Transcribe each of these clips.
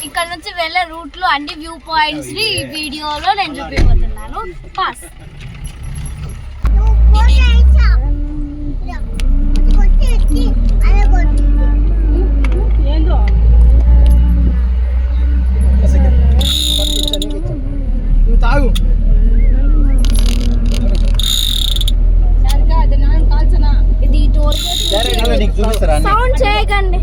ఇక్కడ నుంచి వెళ్ళే రూట్ లో అన్ని వ్యూ పాయింట్స్ ని వీడియోలో నేను చూపిపోతున్నాను. పాస్ తాగు ఇది టోల్ సౌండ్ చేయకండి.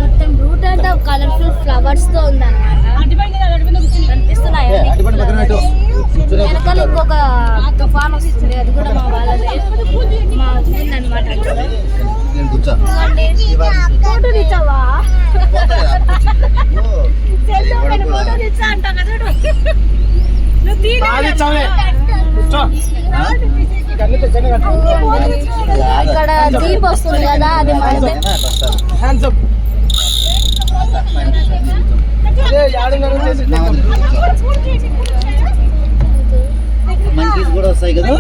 మొత్తం రూట్ అంతా కలర్ఫుల్ ఫ్లవర్స్ తో ఉందన్నమాట. కనిపిస్తున్నాయి. వెనకాల ఇంకొక తుఫాన్ వస్తుంది, అది కూడా మా వాళ్ళదే, మా వస్తుంది అనమాట. ఫోటో తెచ్చావా? ఫోటో తెచ్చా అంటావు కదా. ఇక్కడ జీప్ వస్తుంది కదా, అది మనదే. మంకీస్ కూడా వస్తాయి కదా.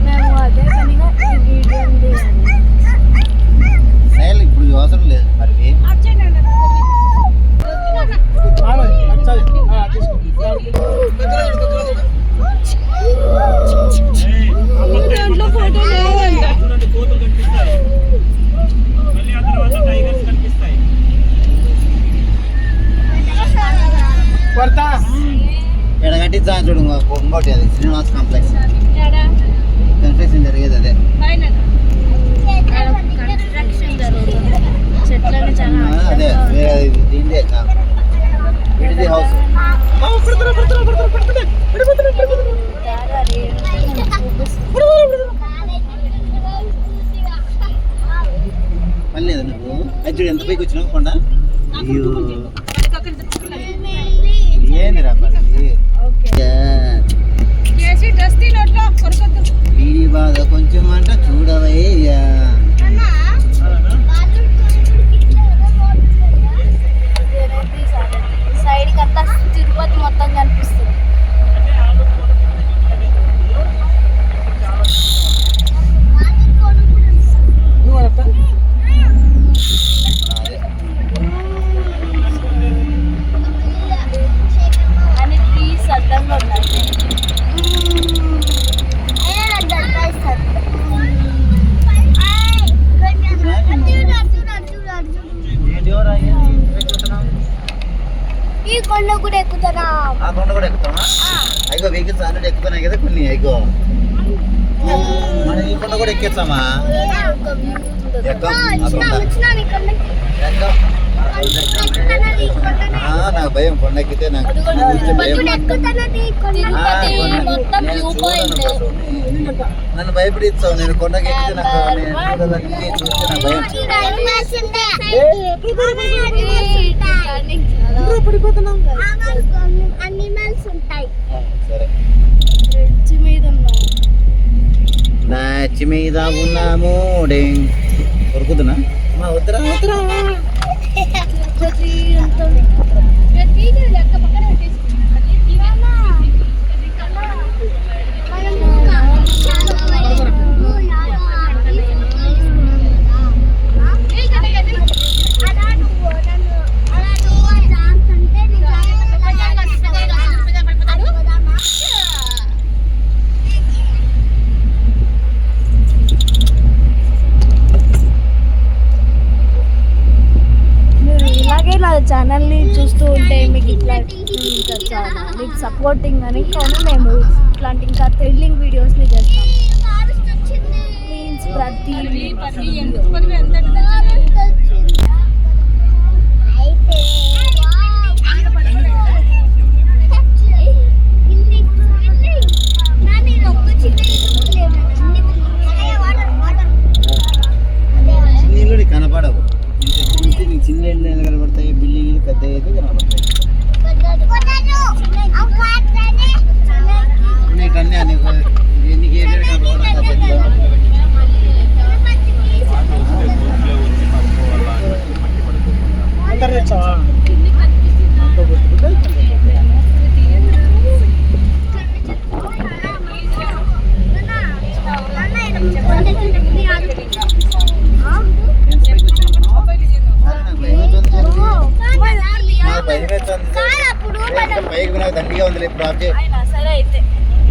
మేము అదే పనిగా ఇప్పుడు అవసరం లేదు మరి. ఎడగట్టించా చూడు ఇంకోటి, అది శ్రీనివాస్ కాంప్లెక్స్ కన్స్ట్రక్షన్ జరిగేది అదే. అదే దీందే విడిది హౌస్. మళ్ళీ నువ్వు అది ఎంత పైకి వచ్చినావు కొండ. ఏందిరా వీడి బాధ కొంచెం అంట చూడవయ్యా. సైడ్ కి అంతా తిరుపతి మొత్తం కనిపిస్తుంది. అన్ని ట్రీస్ అడ్డంగా ఉన్నాయి. ఈ కొండ కూడా ఎక్కుతారా? ఆ కొండ కూడా ఎక్కుతామా? అయిగో వెహికల్స్ ఆల్రెడీ ఎక్కుతున్నాయి కదా కొన్ని. అయిగో మనం ఈ కొండ కూడా ఎక్కేస్తామా? నాకు భయం కొండ ఎక్కితే. నాకు నన్ను భయపడిస్తావు. నేను కొండకి ఎక్కితే నాకు చూస్తే నాకు భయం. సరే నాచి మీద ఉన్నాము. కొరుకుతున్నా మా వద్దరా వద్దరా. ఛానల్ని చూస్తూ ఉంటే మీకు ఇట్లా ఇంకా మీకు సపోర్టింగ్ అని కానీ మేము ఇట్లాంటి ఇంకా థ్రిల్లింగ్ వీడియోస్ని చేస్తాం. మీన్స్ ప్రతి నీళ్ళు కనపడవు. చిన్న నీళ్ళు కనబడతాయి, బిల్డింగ్లు పెద్ద అయితే కనబడతాయి. నీకు అన్నీ నీకు చేస్తావా దాంట్లో పెట్టుకుంటే పైకి నాకు దండిగా ఉంది ఇప్పుడు ఆబ్జెక్ట్ సరే అయితే